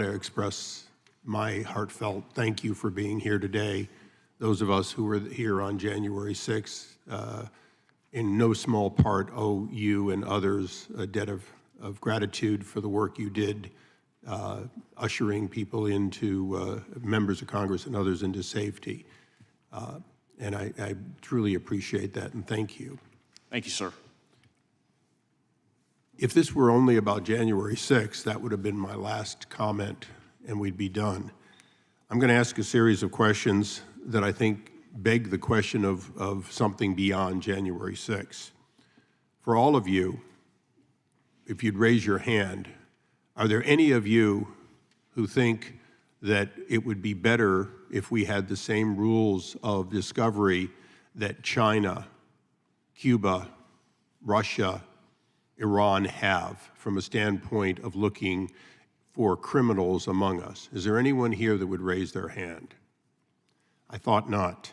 to express my heartfelt thank you for being here today. Those of us who were here on January 6th, in no small part owe you and others a debt of gratitude for the work you did ushering people into, members of Congress and others into safety. And I truly appreciate that, and thank you. Thank you, sir. If this were only about January 6th, that would have been my last comment, and we'd be done. I'm going to ask a series of questions that I think beg the question of something beyond January 6th. For all of you, if you'd raise your hand, are there any of you who think that it would be better if we had the same rules of discovery that China, Cuba, Russia, Iran have from a standpoint of looking for criminals among us? Is there anyone here that would raise their hand? I thought not.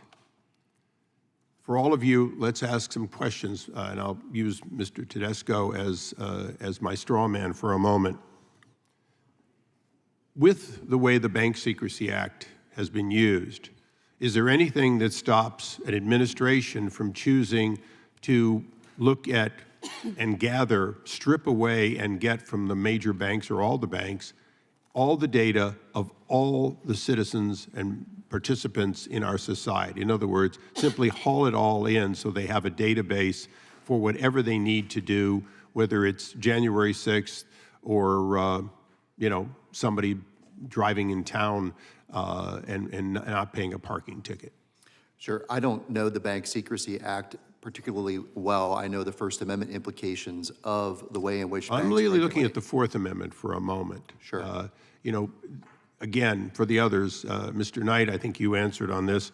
For all of you, let's ask some questions, and I'll use Mr. Tedesco as my straw man for a moment. With the way the Bank Secrecy Act has been used, is there anything that stops an administration from choosing to look at and gather, strip away and get from the major banks or all the banks, all the data of all the citizens and participants in our society? In other words, simply haul it all in so they have a database for whatever they need to do, whether it's January 6th or, somebody driving in town and not paying a parking ticket. Sure. I don't know the Bank Secrecy Act particularly well. I know the First Amendment implications of the way in which I'm really looking at the Fourth Amendment for a moment. Sure. Again, for the others, Mr. Knight, I think you answered on this.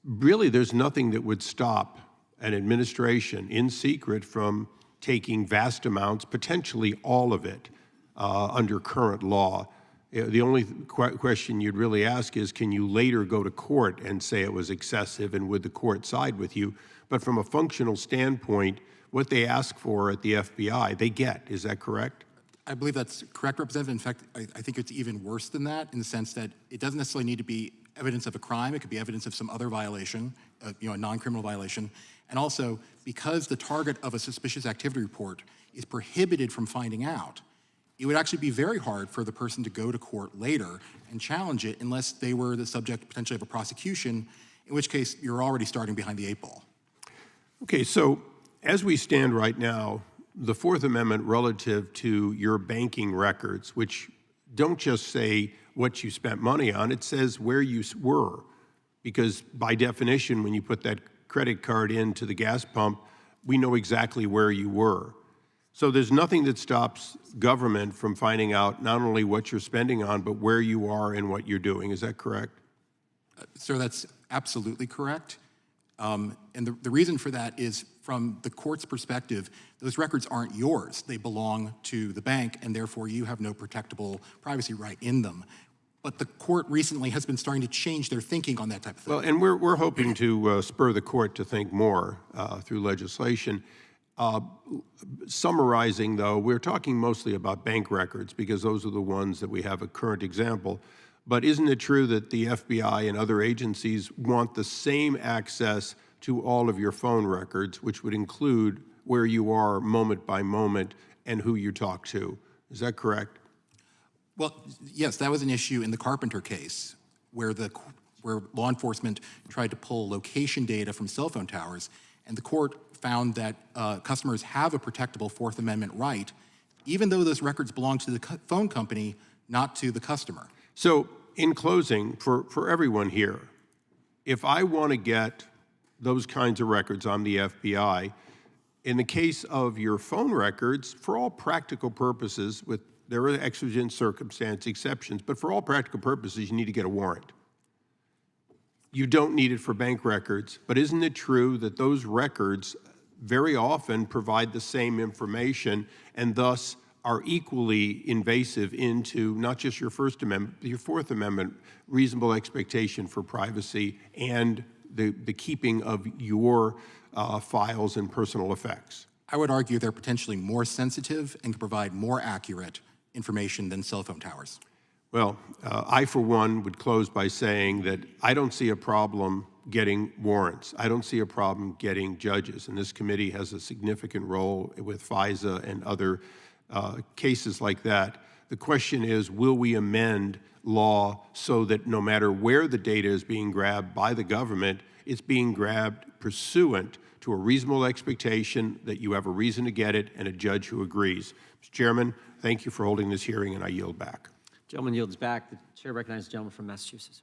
Really, there's nothing that would stop an administration in secret from taking vast amounts, potentially all of it, under current law. The only question you'd really ask is, can you later go to court and say it was excessive, and would the court side with you? But from a functional standpoint, what they ask for at the FBI, they get. Is that correct? I believe that's correct, Representative. In fact, I think it's even worse than that, in the sense that it doesn't necessarily need to be evidence of a crime. It could be evidence of some other violation, a non-criminal violation. And also, because the target of a suspicious activity report is prohibited from finding out, it would actually be very hard for the person to go to court later and challenge it unless they were the subject potentially of a prosecution, in which case you're already starting behind the 8 ball. Okay, so as we stand right now, the Fourth Amendment relative to your banking records, which don't just say what you spent money on, it says where you were. Because by definition, when you put that credit card into the gas pump, we know exactly where you were. So there's nothing that stops government from finding out not only what you're spending on, but where you are and what you're doing. Is that correct? Sir, that's absolutely correct. And the reason for that is, from the court's perspective, those records aren't yours. They belong to the bank, and therefore you have no protectable privacy right in them. But the court recently has been starting to change their thinking on that type of thing. Well, and we're hoping to spur the court to think more through legislation. Summarizing, though, we're talking mostly about bank records because those are the ones that we have a current example. But isn't it true that the FBI and other agencies want the same access to all of your phone records, which would include where you are moment by moment and who you talk to? Is that correct? Well, yes, that was an issue in the Carpenter case, where law enforcement tried to pull location data from cell phone towers, and the court found that customers have a protectable Fourth Amendment right, even though those records belong to the phone company, not to the customer. So, in closing, for everyone here, if I want to get those kinds of records on the FBI, in the case of your phone records, for all practical purposes, there are exigent circumstance exceptions, but for all practical purposes, you need to get a warrant. You don't need it for bank records, but isn't it true that those records very often provide the same information and thus are equally invasive into not just your First Amendment, your Fourth Amendment reasonable expectation for privacy and the keeping of your files and personal effects? I would argue they're potentially more sensitive and can provide more accurate information than cell phone towers. Well, I, for one, would close by saying that I don't see a problem getting warrants. I don't see a problem getting judges, and this committee has a significant role with FISA and other cases like that. The question is, will we amend law so that no matter where the data is being grabbed by the government, it's being grabbed pursuant to a reasonable expectation that you have a reason to get it and a judge who agrees. Mr. Chairman, thank you for holding this hearing, and I yield back. Gentleman yields back. The chair recognizes the gentleman from Massachusetts.